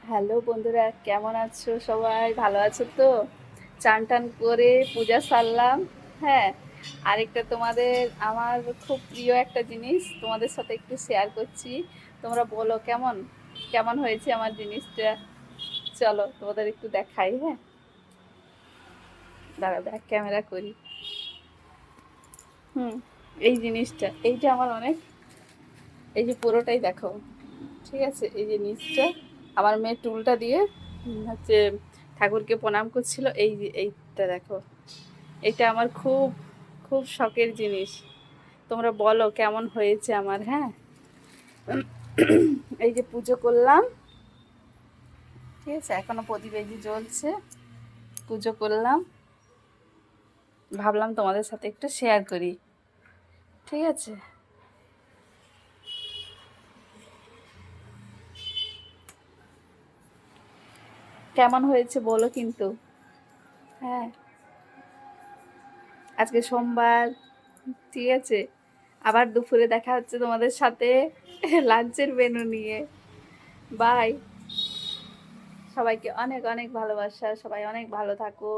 Hello বন্ধুরা, কেমন আছো? সবাই ভালো আছো তো? চান টান করে পূজা সারলাম। হ্যাঁ, আরেকটা তোমাদের আমার খুব প্রিয় একটা জিনিস তোমাদের সাথে একটু শেয়ার করছি। তোমরা বলো কেমন কেমন হয়েছে আমার জিনিসটা। চলো তোমাদের একটু দেখাই। হ্যাঁ, দাঁড়া, ব্যাক ক্যামেরা করি। হুম, এই জিনিসটা এইটা আমার অনেক, এই যে পুরোটাই দেখো। ঠিক আছে, এই যে নিচটা আমার মেয়ে টুলটা দিয়ে হচ্ছে ঠাকুরকে প্রণাম করছিল। এই যে এইটা দেখো, এটা আমার খুব খুব শখের জিনিস। তোমরা বলো কেমন হয়েছে আমার। হ্যাঁ, এই যে পুজো করলাম, ঠিক আছে, এখনো প্রদীপ এই যে জ্বলছে। পুজো করলাম, ভাবলাম তোমাদের সাথে একটু শেয়ার করি। ঠিক আছে, কেমন হয়েছে বলো কিন্তু। হ্যাঁ, আজকে সোমবার, ঠিক আছে, আবার দুপুরে দেখা হচ্ছে তোমাদের সাথে লাঞ্চের মেনু নিয়ে। বাই। সবাইকে অনেক অনেক ভালোবাসা, সবাই অনেক ভালো থাকো।